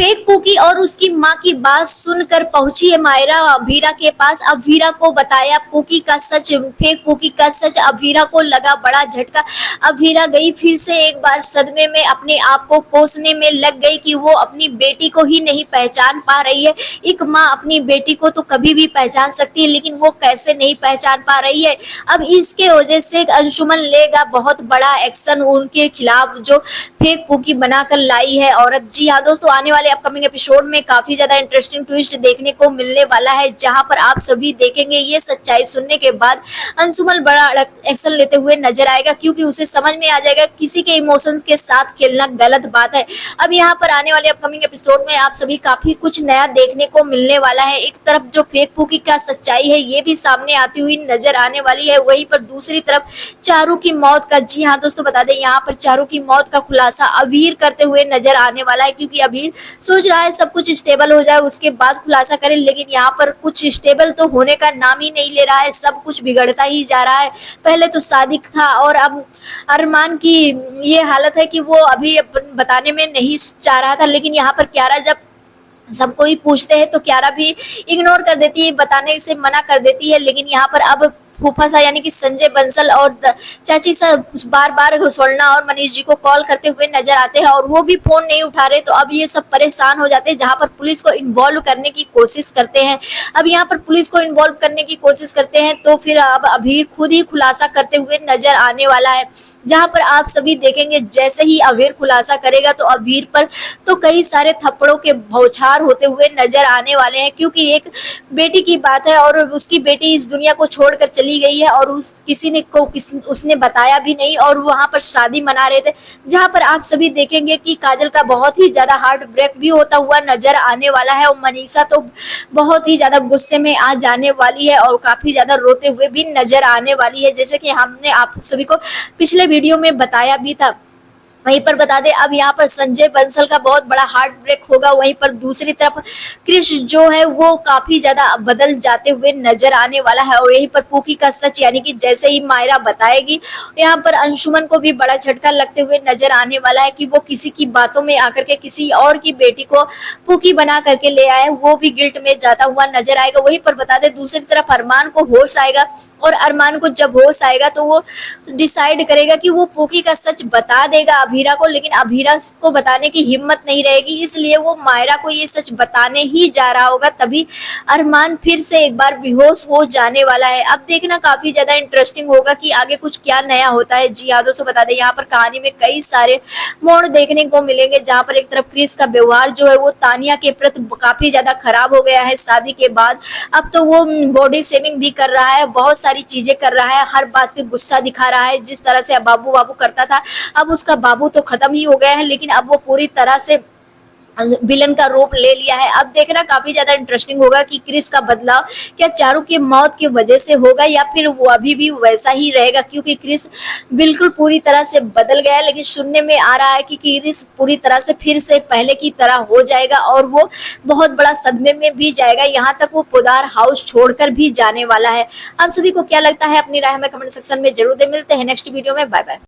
Fake pookie और उसकी मां की बात सुनकर पहुंची है मायरा अभीरा के पास। अभीरा को बताया पूकी का सच, फेक पूकी का सच। अभीरा को लगा बड़ा झटका। अभीरा गई फिर से एक बार सदमे में, अपने आप को कोसने में लग गई कि वो अपनी बेटी को ही नहीं पहचान पा रही है। एक माँ अपनी बेटी को तो कभी भी पहचान सकती है, लेकिन वो कैसे नहीं पहचान पा रही है। अब इसके वजह से अंशुमन लेगा बहुत बड़ा एक्शन उनके खिलाफ, जो फेक पूकी बनाकर लाई है औरत। जी हाँ दोस्तों, आने वाले अपकमिंग एपिसोड में काफी ज्यादा इंटरेस्टिंग ट्विस्ट देखने को मिलने वाला है, जहां पर आप सभी देखेंगे ये सच्चाई सुनने के बाद अंशुमन बड़ा एक्शन लेते हुए नजर आएगा, क्योंकि उसे समझ में आ जाएगा किसी के इमोशंस के साथ खेलना गलत बात है। अब यहाँ पर आने वाले अपकमिंग एपिसोड में आप सभी काफी कुछ नया देखने को मिलने वाला है। एक तरफ जो फेक पूकी का सच्चाई है ये भी सामने आती हुई नजर आने वाली है, वहीं पर दूसरी तरफ चारू की मौत का, जी हाँ दोस्तों बता दें, यहाँ पर चारू की मौत का खुलासा अभीर करते हुए नजर आने वाला है, क्योंकि अभीर सोच रहा है सब कुछ स्टेबल हो जाए उसके बाद खुलासा करें, लेकिन यहाँ पर कुछ स्टेबल तो होने का नाम ही नहीं ले रहा है। सब कुछ बिगड़ता ही जा रहा है। पहले तो सादिक था और अब अरमान की ये हालत है कि वो अभी बताने में नहीं चाह रहा था, लेकिन यहाँ पर क्यारा जब सबको ही पूछते हैं तो क्यारा भी इग्नोर कर देती है, बताने से मना कर देती है। लेकिन यहाँ पर अब फूफा सा यानी कि संजय बंसल और चाची सा बार बार स्वर्णा और मनीष जी को कॉल करते हुए नजर आते हैं और वो भी फोन नहीं उठा रहे, तो अब ये सब परेशान हो जाते हैं, जहां पर पुलिस को इन्वॉल्व करने की कोशिश करते हैं। अब यहाँ पर पुलिस को इन्वॉल्व करने की कोशिश करते हैं तो फिर अब अभीर खुद ही खुलासा करते हुए नजर आने वाला है, जहां पर आप सभी देखेंगे जैसे ही अभीर खुलासा करेगा तो अभीर पर तो कई सारे थप्पड़ों के बौछार होते हुए नजर आने वाले हैं, क्योंकि एक बेटी की बात है और उसकी बेटी इस दुनिया को छोड़कर चली गई है और उसने बताया भी नहीं, और वहां पर शादी मना रहे थे, जहां पर आप सभी देखेंगे कि काजल का बहुत ही ज्यादा हार्ट ब्रेक भी होता हुआ नजर आने वाला है और मनीषा तो बहुत ही ज्यादा गुस्से में आ जाने वाली है और काफी ज्यादा रोते हुए भी नजर आने वाली है, जैसे कि हमने आप सभी को पिछले वीडियो में बताया भी था। वहीं पर बता दें अब यहाँ पर संजय बंसल का बहुत बड़ा हार्ट ब्रेक होगा। वहीं पर दूसरी तरफ क्रिश जो है वो काफी ज्यादा बदल जाते हुए नजर आने वाला है, और यहीं पर पूकी का सच यानी कि जैसे ही मायरा बताएगी, यहाँ पर अंशुमन को भी बड़ा झटका लगते हुए नजर आने वाला है कि वो किसी की बातों में आकर के किसी और की बेटी को पूकी बना करके ले आए, वो भी गिल्ट में जाता हुआ नजर आएगा। वहीं पर बता दें दूसरी तरफ अरमान को होश आएगा, और अरमान को जब होश आएगा तो वो डिसाइड करेगा कि वो पूकी का सच बता देगा अभीरा को, लेकिन अभीरा को बताने की हिम्मत नहीं रहेगी, इसलिए वो मायरा को ये सच बताने ही जा रहा होगा। तभी अरमान फिर से एक बार बेहोश हो जाने वाला है। अब देखना काफी ज्यादा इंटरेस्टिंग होगा कि आगे कुछ क्या नया होता है। जी हाँ दोस्तों बता दें यहाँ पर कहानी में कई सारे मोड़ देखने को मिलेंगे, जहाँ पर एक तरफ क्रिस का व्यवहार जो है वो तानिया के प्रति काफी ज्यादा खराब हो गया है शादी के बाद। अब तो वो बॉडी शेमिंग भी कर रहा है, बहुत सारी चीजें कर रहा है, हर बात पे गुस्सा दिखा रहा है। जिस तरह से बाबू बाबू करता था, अब उसका बाबू तो खत्म ही हो गया है, लेकिन अब वो पूरी तरह से विलन का रूप ले लिया है। अब देखना काफी ज्यादा इंटरेस्टिंग होगा कि क्रिस का बदलाव क्या चारू की मौत की वजह से होगा या फिर वो अभी भी वैसा ही रहेगा, क्योंकि क्रिस बिल्कुल पूरी तरह से बदल गया है। लेकिन सुनने में आ रहा है कि क्रिस पूरी तरह से फिर से पहले की तरह हो जाएगा और वो बहुत बड़ा सदमे में भी जाएगा, यहाँ तक वो पोदार हाउस छोड़कर भी जाने वाला है। आप सभी को क्या लगता है, अपनी राय हमें कमेंट सेक्शन में जरूर दे। मिलते हैं नेक्स्ट वीडियो में, बाय बाय।